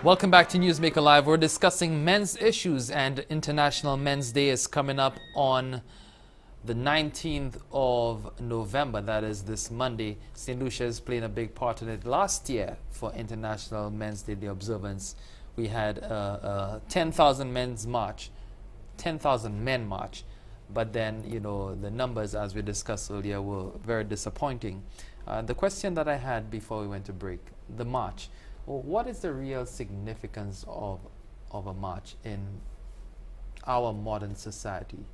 Welcome back to Newsmaker Live. We're discussing men's issues, and International Men's Day is coming up on the 19th of November. That is this Monday. St. Lucia is playing a big part in it. Last year, for International Men's Day, the observance, we had a 10,000 men's march, 10,000 men march. But then, you know, the numbers, as we discussed earlier, were very disappointing. The question that I had before we went to break, the march. Well, what is the real significance of a march in our modern society?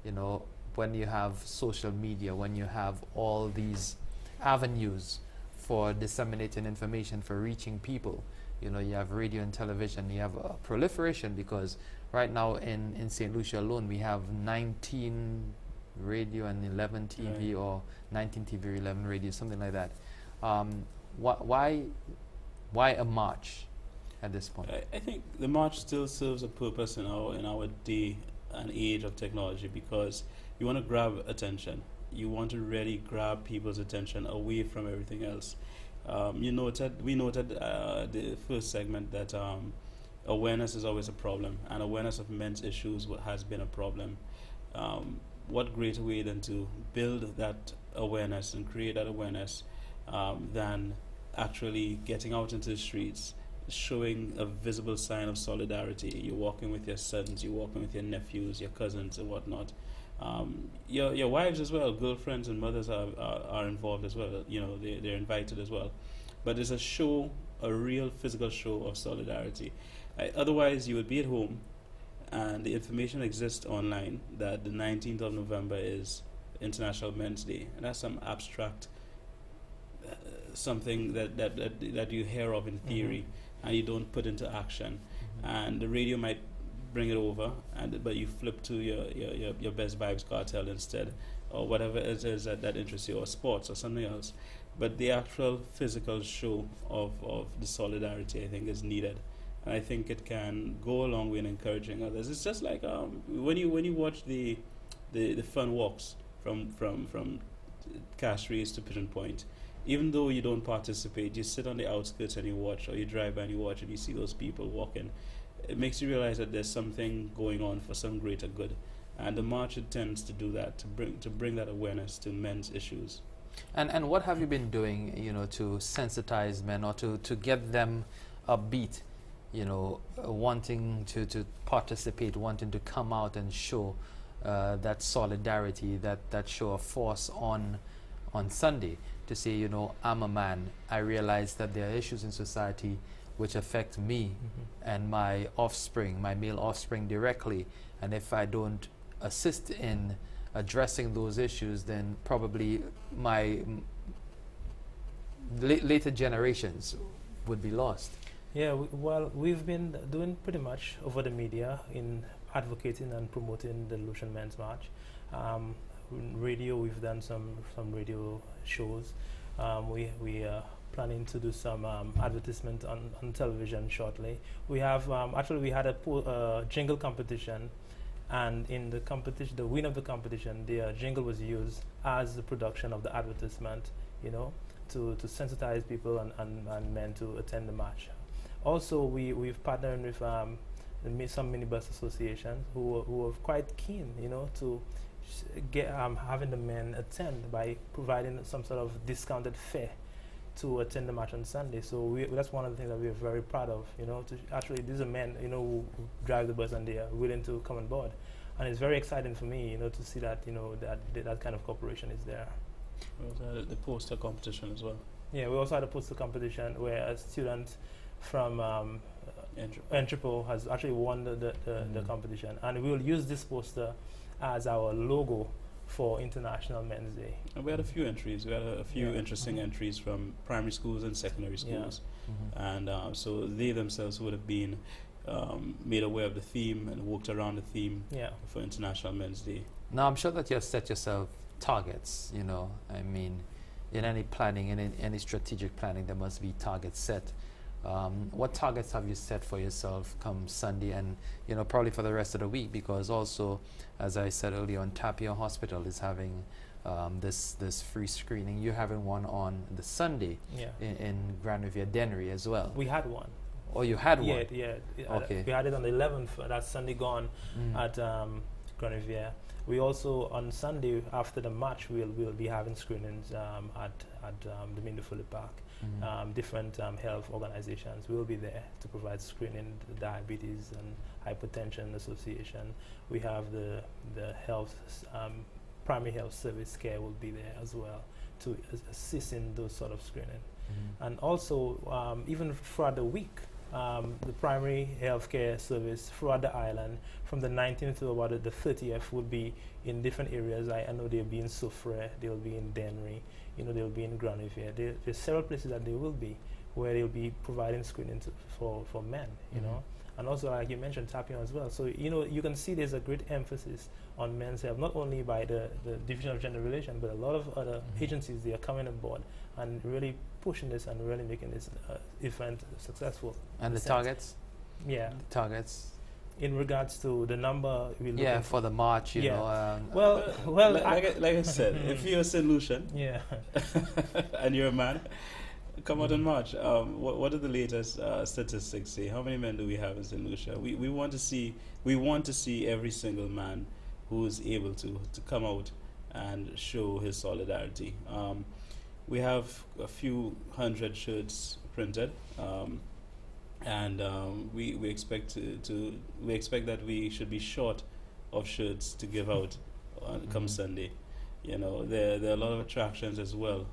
You know, when you have social media, when you have all these avenues for disseminating information, for reaching people, you know, you have radio and television, you have a proliferation, because right now in St. Lucia alone, we have 19 radio and 11 TV, right, or 19 TV, 11 radio, something like that. Why a march at this point? I think the march still serves a purpose in our day and age of technology, because you want to grab attention. You want to really grab people's attention away from everything else. We noted the first segment that awareness is always a problem, and awareness of men's issues has been a problem. What greater way than to build that awareness and create that awareness than actually getting out into the streets, showing a visible sign of solidarity. You're walking with your sons, you're walking with your nephews, your cousins and whatnot. Your wives as well, girlfriends and mothers are involved as well. You know, they're invited as well. But it's a show, a real physical show of solidarity. Otherwise, you would be at home and the information exists online that the 19th of November is International Men's Day. And that's some abstract something that you hear of in theory, and you don't put into action. And the radio might bring it over, but you flip to your Best Vibes Cartel instead, or whatever it is that interests you, or sports or something else. But the actual physical show of the solidarity, I think, is needed, and I think it can go a long way in encouraging others. It's just like when you watch the fun walks from Castries to Pigeon Point. Even though you don't participate, you sit on the outskirts and you watch, or you drive by and you watch and you see those people walking. It makes you realize that there's something going on for some greater good. And the march tends to do that, to bring that awareness to men's issues. And what have you been doing, you know, to sensitize men, or to get them upbeat, you know, wanting to participate, wanting to come out and show that solidarity, that show of force on Sunday, to say, you know, I'm a man, I realize that there are issues in society which affect me and my offspring, my male offspring directly, and if I don't assist in addressing those issues, then probably my later generations would be lost. Yeah, we've been doing pretty much over the media in advocating and promoting the Lucian Men's March. Radio, we've done some radio shows. We are planning to do some advertisement on television shortly. We have actually we had a jingle competition, and in the competition, the winner of the competition, the jingle was used as the production of the advertisement, you know, to sensitize people and men to attend the march. Also, we've partnered with some minibus associations who are quite keen, you know, to get having the men attend by providing some sort of discounted fare to attend the march on Sunday. So that's one of the things that we are very proud of, you know, to actually, these are men, you know, who drive the bus and they are willing to come on board. And it's very exciting for me, you know, to see that, you know, that kind of cooperation is there. We also had the poster competition as well. Yeah, we also had a poster competition where a student from Entrepot has actually won the competition. And we will use this poster as our logo for International Men's Day. And we had a few entries. We had a few interesting entries from primary schools and secondary schools. And so they themselves would have been made aware of the theme and worked around the theme for International Men's Day. Now, I'm sure that you have set yourself targets, you know. I mean, in any planning, in any strategic planning, there must be targets set. What targets have you set for yourself come Sunday, and, you know, probably for the rest of the week? Because also, as I said earlier, Tapia Hospital is having this free screening. You're having one on the Sunday in Grand Riviere Dennery as well. We had one. Or you had one? Yeah. Okay. We had it on the 11th. That's Sunday gone Mm. at Grenivier. We also on Sunday after the match we'll be having screenings at the Mindufuli Park. Mhm. Different health organizations will be there to provide screening. The Diabetes and Hypertension Association. We have the health primary health service care will be there as well to assist in those sort of screening. Mhm. And also even throughout the week. The primary healthcare service throughout the island from the 19th to about the 30th would be in different areas. I know they'll be in Soufre, they'll be in Dennery, they'll be in Granivier. There's several places that they will be where they'll be providing screening for men, you know. And also, like you mentioned, Tapion as well. So, you can see there's a great emphasis on men's health, not only by the Division of Gender Relations, but a lot of other agencies, they are coming on board and really pushing this and really making this event successful. And the targets? Yeah. The targets? In regards to the number we look Yeah, for the march, you know. Well, like I said, if you're a St. Lucian yeah, and you're a man, come out and march. What are the latest statistics say? How many men do we have in St. Lucia? We want to see every single man who is able to come out and show his solidarity. We have a few hundred shirts printed, and we expect we expect that we should be short of shirts to give out come Sunday. There are a lot of attractions as well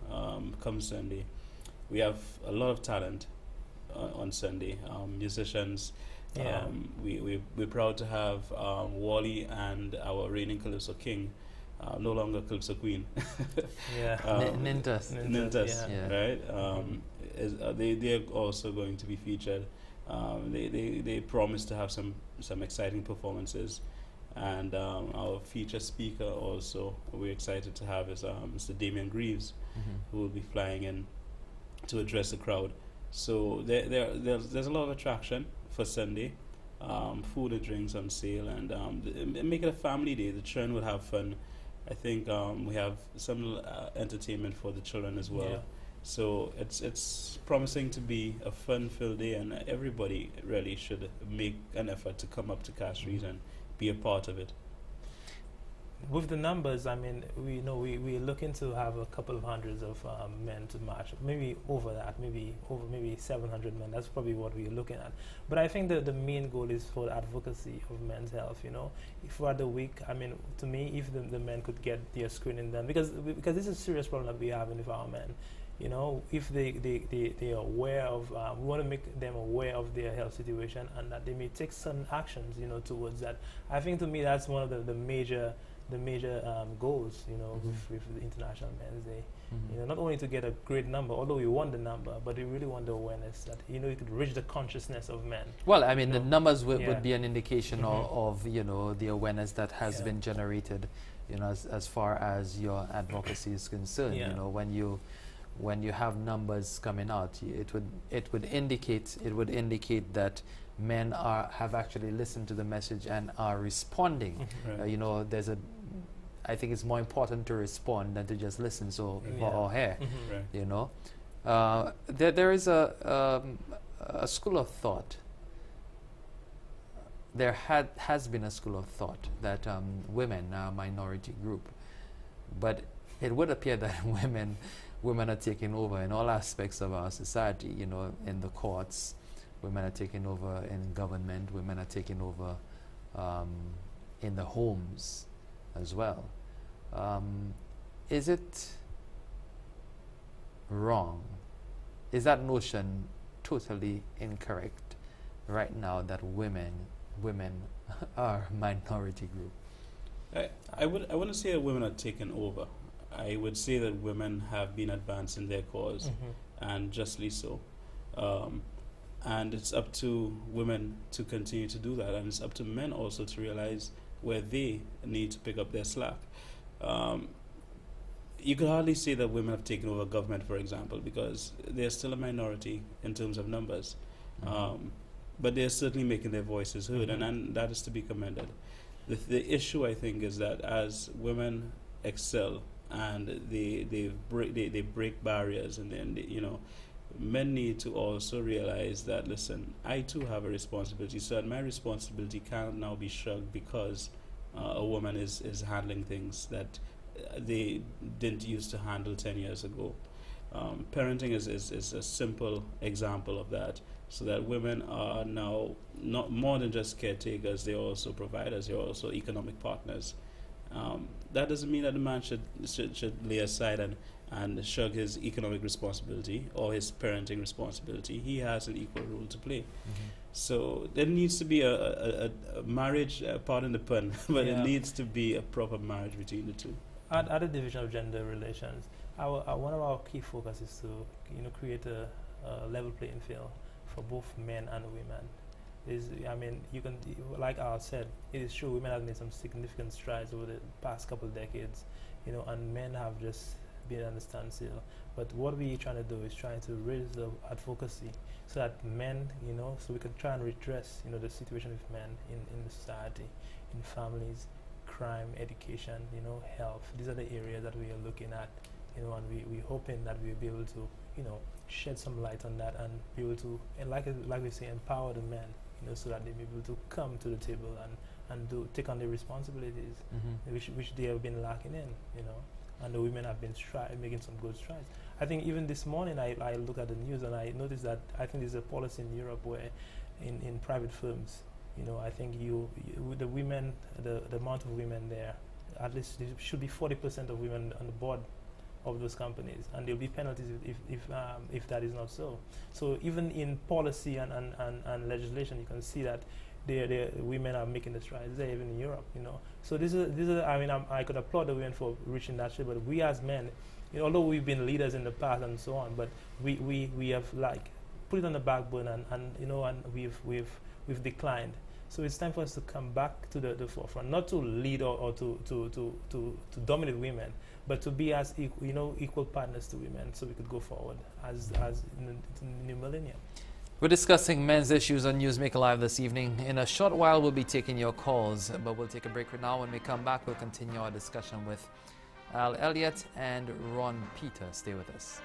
come Sunday. We have a lot of talent on Sunday. Musicians. Yeah. We're proud to have Wally and our reigning Calypso King. No longer Calypso Queen. Yeah. Nintas. Nintas, yeah. right? They're also going to be featured. They promise to have some exciting performances, and our feature speaker also we're excited to have is Mr. Damian Greaves, who will be flying in to address the crowd. So there's a lot of attraction for Sunday. Food and drinks on sale, and make it a family day. The children will have fun. I think we have some entertainment for the children as well. Yeah. So it's promising to be a fun-filled day, and everybody really should make an effort to come up to Castries and be a part of it. With the numbers, I mean, we're looking to have a couple of hundreds of men to march, maybe over that, maybe 700 men. That's probably what we're looking at. But I think the main goal is for advocacy of men's health. Throughout the week, I mean, to me, if the men could get their screening done, because this is a serious problem that we have with our men. If they are aware of, we want to make them aware of their health situation and that they may take some actions, towards that. I think to me that's one of the major goals, with the International Men's Day. Not only to get a great number, although we want the number, but we really want the awareness that, it could reach the consciousness of men. Well, I mean, the numbers would be an indication of the awareness that has Yeah. been generated, as far as your advocacy is concerned. Yeah. When you have numbers coming out, it would indicate that men have actually listened to the message and are responding. Right. I think it's more important to respond than to just listen or hear. Right. There is a school of thought. There has been a school of thought that women are a minority group, but it would appear that women are taking over in all aspects of our society. In the courts, women are taking over in government. Women are taking over in the homes as well. Is it wrong? Is that notion totally incorrect right now that women are a minority group? I wouldn't say that women are taking over. I would say that women have been advancing their cause, and justly so. And it's up to women to continue to do that, and it's up to men also to realize where they need to pick up their slack. You could hardly say that women have taken over government, for example, because they're still a minority in terms of numbers. But they're certainly making their voices heard, and that is to be commended. The issue, I think, is that as women excel and they break barriers, and then men need to also realize that, listen, I too have a responsibility, so that my responsibility can't now be shirked because a woman is handling things that they didn't used to handle 10 years ago. Parenting is a simple example of that, so that women are now not more than just caretakers, they're also providers, they're also economic partners. That doesn't mean that the man should lay aside and shirk his economic responsibility or his parenting responsibility. He has an equal role to play. So there needs to be a marriage, pardon the pun, but it needs to be a proper marriage between the two. At the Division of Gender Relations, one of our key focus is to create a level playing field for both men and women. I mean, you can, like I said, it is true women have made some significant strides over the past couple of decades, and men have just been on the standstill. But what we're trying to do is trying to raise the advocacy so that men, so we can try and redress, the situation with men in the society, in families, crime, education, health. These are the areas that we are looking at, and we're hoping that we'll be able to, shed some light on that and be able to, and like we say, empower the men, so that they be able to come to the table and take on the responsibilities which they have been lacking in, and the women have been making some good strides. I think even this morning I look at the news and I noticed that I think there's a policy in Europe where in private firms, I think with the women, the amount of women there, at least there should be 40% of women on the board of those companies, and there'll be penalties if that is not so. So even in policy and legislation, you can see that the women are making the strides there, even in Europe. So this is I mean, I could applaud the women for reaching that shape, but we as men, although we've been leaders in the past and so on, but we have like put it on the back burner and we've declined. So it's time for us to come back to the forefront, not to lead or to dominate women, but to be as equal partners to women, so we could go forward as in the new millennium. We're discussing men's issues on Newsmaker Live this evening. In a short while, we'll be taking your calls, but we'll take a break right now. When we come back, we'll continue our discussion with Elliot and Ron Peter. Stay with us.